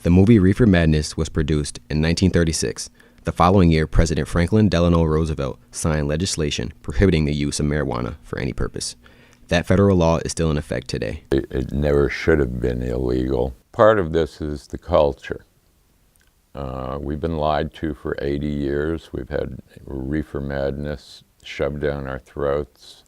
The movie Reefer Madness was produced in 1936. The following year, President Franklin Delano Roosevelt signed legislation prohibiting the use of marijuana for any purpose. That federal law is still in effect today. It never should have been illegal. Part of this is the culture. We've been lied to for 80 years. We've had reefer madness shoved down our throats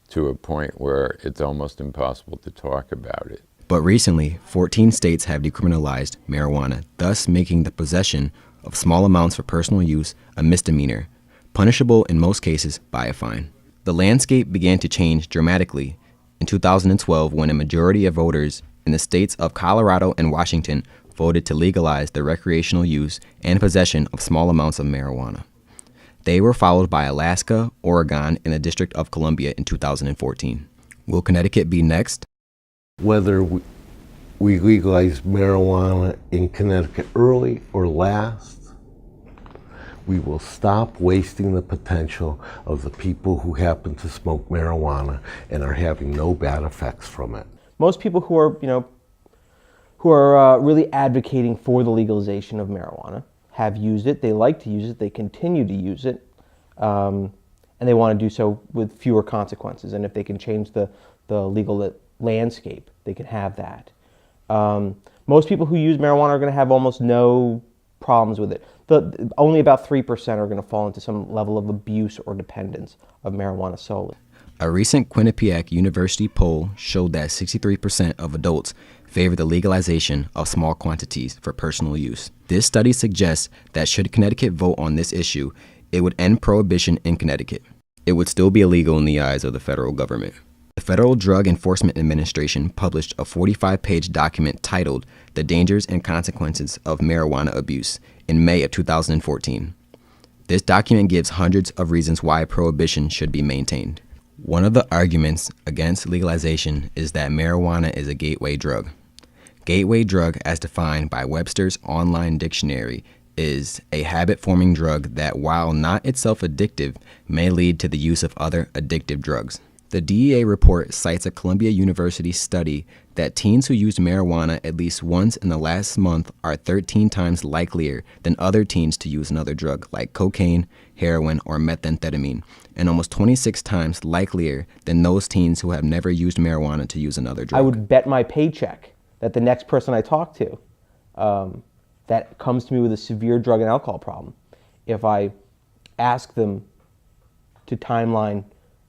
to a point where it's almost impossible to talk about it. But recently, 14 states have decriminalized marijuana, thus making the possession of small amounts for personal use a misdemeanor, punishable in most cases by a fine. The landscape began to change dramatically in 2012 when a majority of voters in the states of Colorado and Washington voted to legalize the recreational use and possession of small amounts of marijuana. They were followed by Alaska, Oregon, and the District of Columbia in 2014. Will Connecticut be next? Whether we legalize marijuana in Connecticut early or last, we will stop wasting the potential of the people who happen to smoke marijuana and are having no bad effects from it. Most people who are really advocating for the legalization of marijuana have used it, they like to use it, they continue to use it, and they want to do so with fewer consequences. And if they can change the legal landscape, they can have that. Most people who use marijuana are going to have almost no problems with it. Only about 3% are going to fall into some level of abuse or dependence of marijuana solely. A recent Quinnipiac University poll showed that 63% of adults favor the legalization of small quantities for personal use. This study suggests that should Connecticut vote on this issue, it would end prohibition in Connecticut. It would still be illegal in the eyes of the federal government. The Federal Drug Enforcement Administration published a 45-page document titled The Dangers and Consequences of Marijuana Abuse in May of 2014. This document gives hundreds of reasons why prohibition should be maintained. One of the arguments against legalization is that marijuana is a gateway drug. Gateway drug, as defined by Webster's online dictionary, is a habit-forming drug that, while not itself addictive, may lead to the use of other addictive drugs. The DEA report cites a Columbia University study that teens who used marijuana at least once in the last month are 13 times likelier than other teens to use another drug like cocaine, heroin, or methamphetamine, and almost 26 times likelier than those teens who have never used marijuana to use another drug. I would bet my paycheck that the next person I talk to that comes to me with a severe drug and alcohol problem, if I ask them to timeline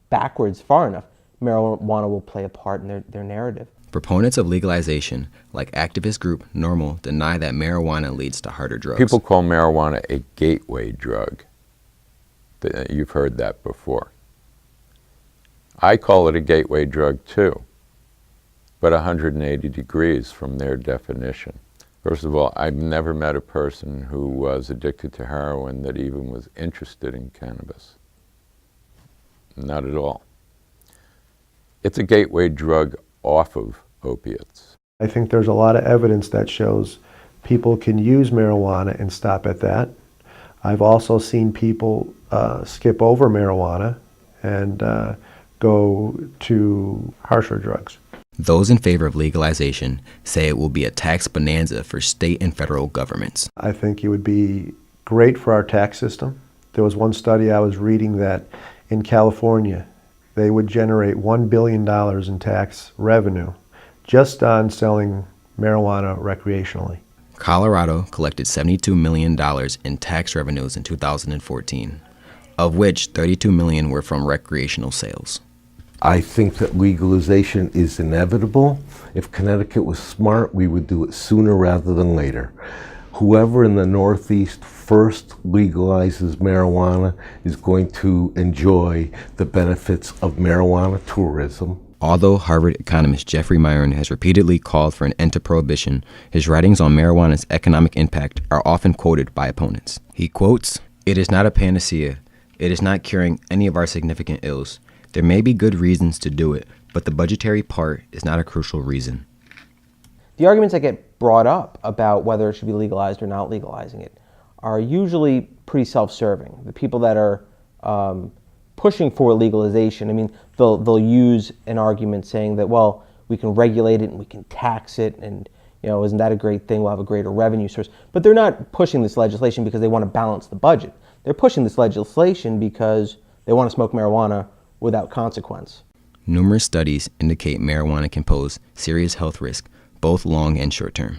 backwards far enough, marijuana will play a part in their narrative. Proponents of legalization, like activist group NORML, deny that marijuana leads to harder drugs. People call marijuana a gateway drug. You've heard that before. I call it a gateway drug too, but 180 degrees from their definition. First of all, I've never met a person who was addicted to heroin that even was interested in cannabis. Not at all. It's a gateway drug off of opiates. I think there's a lot of evidence that shows people can use marijuana and stop at that. I've also seen people skip over marijuana and go to harsher drugs. Those in favor of legalization say it will be a tax bonanza for state and federal governments. I think it would be great for our tax system. There was one study I was reading that in California, they would generate $1 billion in tax revenue just on selling marijuana recreationally. Colorado collected $72 million in tax revenues in 2014, of which $32 million were from recreational sales. I think that legalization is inevitable. If Connecticut was smart, we would do it sooner rather than later. Whoever in the Northeast first legalizes marijuana is going to enjoy the benefits of marijuana tourism. Although Harvard economist Jeffrey Myron has repeatedly called for an end to prohibition, his writings on marijuana's economic impact are often quoted by opponents. He quotes, "It is not a panacea. It is not curing any of our significant ills. There may be good reasons to do it, but the budgetary part is not a crucial reason." The arguments that get brought up about whether it should be legalized or not legalizing it are usually pretty self-serving. The people that are pushing for legalization, I mean, they'll use an argument saying that, well, we can regulate it and we can tax it and, You know, isn't that a great thing? We'll have a greater revenue source. But they're not pushing this legislation because they want to balance the budget. They're pushing this legislation because they want to smoke marijuana without consequence. Numerous studies indicate marijuana can pose serious health risks, both long and short term.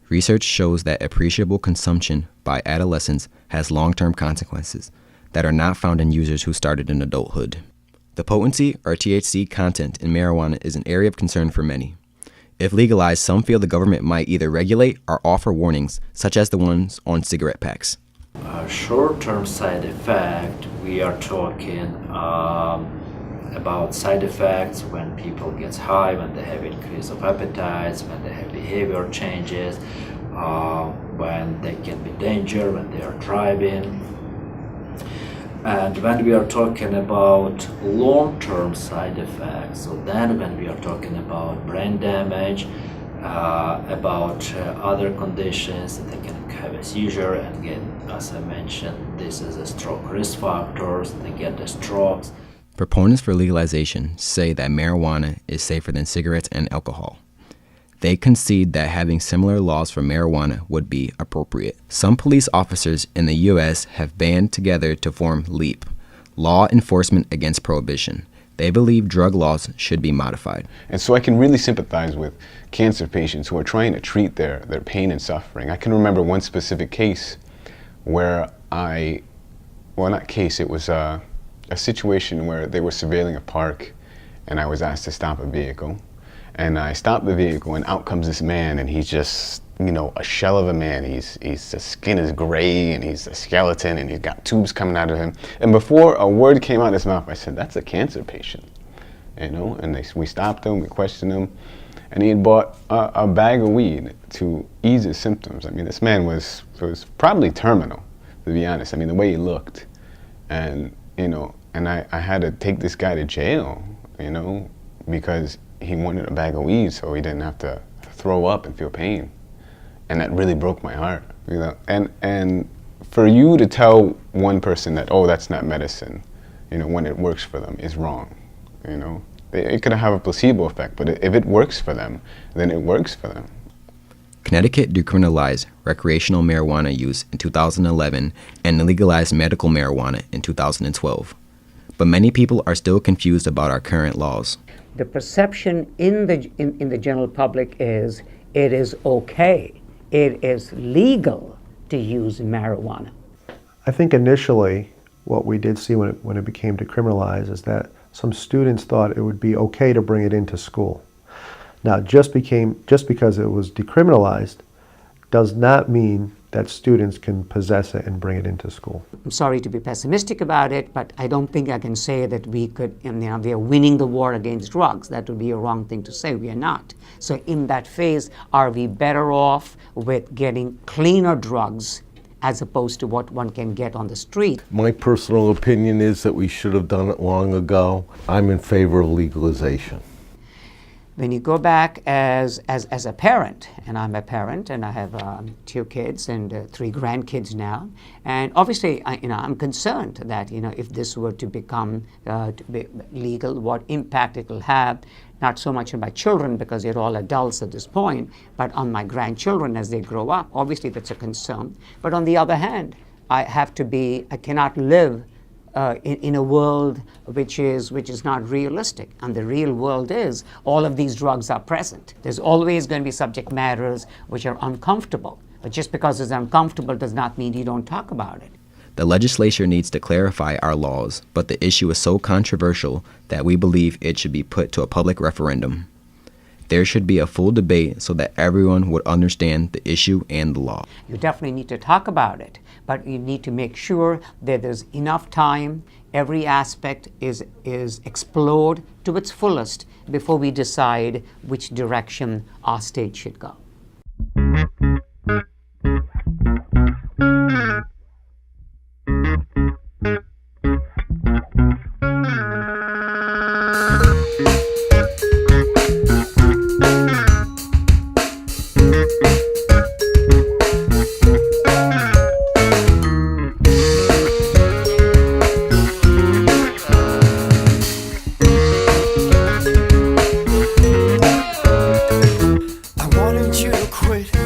Research shows that appreciable consumption by adolescents has long-term consequences that are not found in users who started in adulthood. The potency or THC content in marijuana is an area of concern for many. If legalized, some feel the government might either regulate or offer warnings, such as the ones on cigarette packs. Short-term side effect, we are talking about side effects when people get high, when they have increase of appetites, when they have behavior changes, when they can be danger when they are driving. And when we are talking about long-term side effects, so then when we are talking about brain damage, about other conditions, they can have a seizure, and again, as I mentioned, this is a stroke risk factors, they get the strokes. Proponents for legalization say that marijuana is safer than cigarettes and alcohol. They concede that having similar laws for marijuana would be appropriate. Some police officers in the U.S. have band together to form LEAP, Law Enforcement Against Prohibition. They believe drug laws should be modified. And so I can really sympathize with cancer patients who are trying to treat their pain and suffering. I can remember one specific case where it was a situation where they were surveilling a park and I was asked to stop a vehicle. And I stopped the vehicle and out comes this man, and he's just, a shell of a man. His skin is gray and he's a skeleton and he's got tubes coming out of him. And before a word came out of his mouth, I said, "That's a cancer patient." And we stopped him, we questioned him, and he had bought a bag of weed to ease his symptoms. I mean, this man was probably terminal, to be honest. I mean, the way he looked. And, I had to take this guy to jail, because he wanted a bag of weed so he didn't have to throw up and feel pain. And that really broke my heart, And for you to tell one person that, oh, that's not medicine, when it works for them is wrong, It could have a placebo effect, but if it works for them, then it works for them. Connecticut decriminalized recreational marijuana use in 2011 and legalized medical marijuana in 2012. But many people are still confused about our current laws. The perception in the general public is it is okay, it is legal to use marijuana. I think initially what we did see when it became decriminalized is that some students thought it would be okay to bring it into school. Now, just because it was decriminalized does not mean that students can possess it and bring it into school. I'm sorry to be pessimistic about it, but I don't think I can say that we are winning the war against drugs. That would be a wrong thing to say. We are not. So in that phase, are we better off with getting cleaner drugs as opposed to what one can get on the street? My personal opinion is that we should have done it long ago. I'm in favor of legalization. When you go back as a parent, and I'm a parent, and I have 2 kids and 3 grandkids now, and obviously, I'm concerned that if this were to become legal, what impact it will have, not so much on my children because they're all adults at this point, but on my grandchildren as they grow up. Obviously, that's a concern. But on the other hand, I cannot live in a world which is not realistic. And the real world is all of these drugs are present. There's always going to be subject matters which are uncomfortable. But just because it's uncomfortable does not mean you don't talk about it. The legislature needs to clarify our laws, but the issue is so controversial that we believe it should be put to a public referendum. There should be a full debate so that everyone would understand the issue and the law. You definitely need to talk about it, but you need to make sure that there's enough time, every aspect is explored to its fullest before we decide which direction our state should go. I wanted you quit